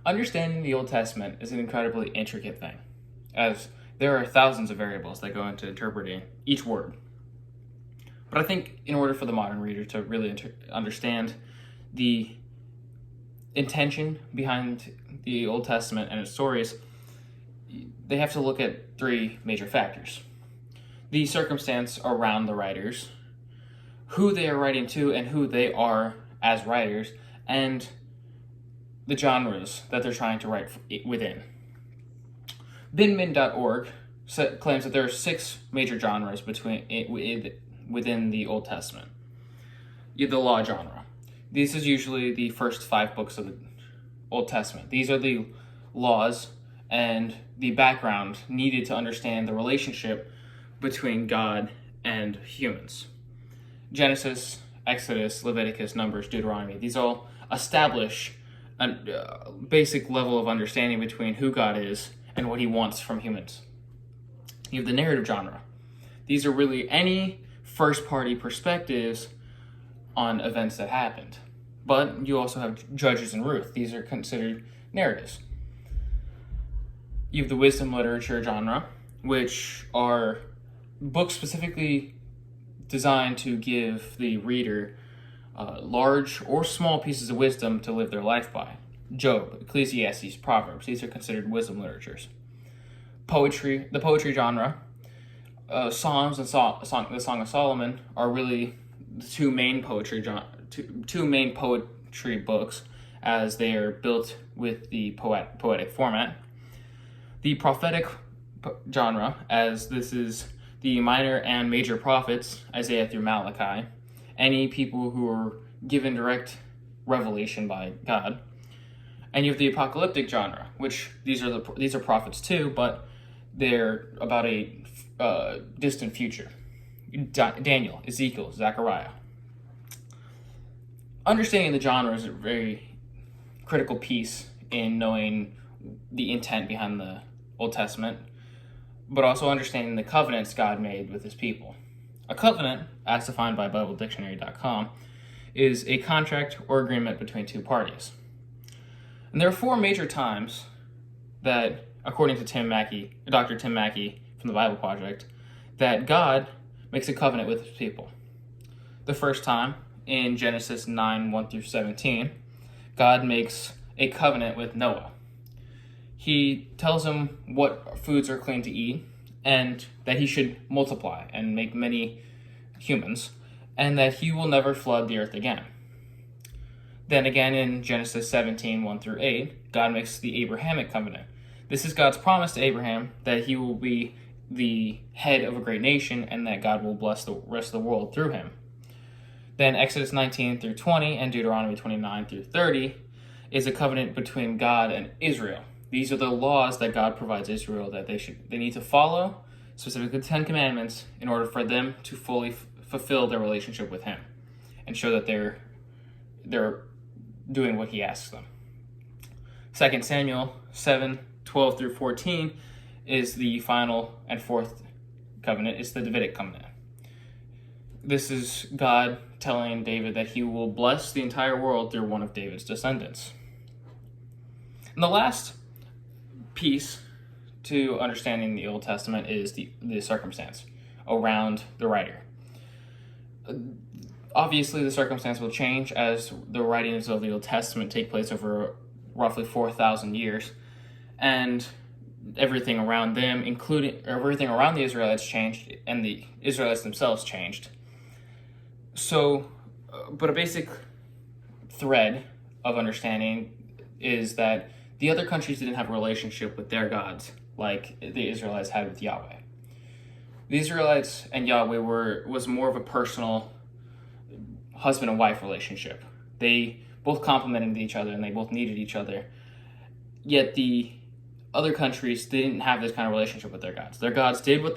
Understanding the Old Testament is an incredibly intricate thing, as there are thousands of variables that go into interpreting each word. But I think in order for the modern reader to really understand the intention behind the Old Testament and its stories, they have to look at three major factors: the circumstance around the writers, who they are writing to and who they are as writers, and the genres that they're trying to write within. Binmin.org claims that there are 6 major genres within the Old Testament. The law genre. This is usually the first 5 books of the Old Testament. These are the laws and the background needed to understand the relationship between God and humans. Genesis, Exodus, Leviticus, Numbers, Deuteronomy, these all establish a basic level of understanding between who God is and what he wants from humans. You have the narrative genre. These are really any first-party perspectives on events that happened. But you also have Judges and Ruth. These are considered narratives. You have the wisdom literature genre, which are books specifically designed to give the reader large or small pieces of wisdom to live their life by. Job, Ecclesiastes, Proverbs, these are considered wisdom literatures. Poetry, the poetry genre, Psalms and the Song of Solomon are really the two main poetry books, as they are built with the poetic format. The prophetic genre, as this is the minor and major prophets, Isaiah through Malachi, any people who are given direct revelation by God. And you have the apocalyptic genre, which these are prophets too, but they're about a distant future. Daniel, Ezekiel, Zechariah. Understanding the genre is a very critical piece in knowing the intent behind the Old Testament, but also understanding the covenants God made with his people. A covenant, as defined by BibleDictionary.com, is a contract or agreement between two parties. And there are 4 major times that, according to Dr. Tim Mackey from the Bible Project, that God makes a covenant with his people. The first time, in Genesis 9, 1 through 17, God makes a covenant with Noah. He tells him what foods are clean to eat, and that he should multiply and make many humans, and that he will never flood the earth again. Then again in Genesis 17, 1 through 8, God makes the Abrahamic covenant. This is God's promise to Abraham that he will be the head of a great nation and that God will bless the rest of the world through him. Then Exodus 19 through 20 and Deuteronomy 29 through 30 is a covenant between God and Israel. These are the laws that God provides Israel that they need to follow, specifically the 10 Commandments, in order for them to fully fulfill their relationship with him and show that they're doing what he asks them. 2 Samuel 7, 12 through 14 is the final and 4th covenant. It's the Davidic covenant. This is God telling David that he will bless the entire world through one of David's descendants. And the last piece to understanding the Old Testament is the circumstance around the writer. Obviously, the circumstance will change as the writings of the Old Testament take place over roughly 4,000 years, and everything around them, including everything around the Israelites, changed, and the Israelites themselves changed. So, but a basic thread of understanding is that the other countries didn't have a relationship with their gods like the Israelites had with Yahweh. The Israelites and Yahweh was more of a personal husband and wife relationship. They both complemented each other and they both needed each other. Yet the other countries didn't have this kind of relationship with their gods. Their gods did what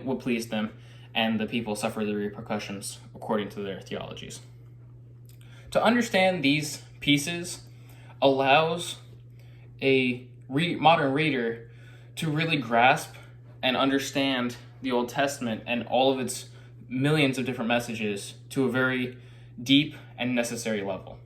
would please them, and the people suffered the repercussions according to their theologies. To understand these pieces allows a modern reader to really grasp and understand the Old Testament and all of its millions of different messages to a very deep and necessary level.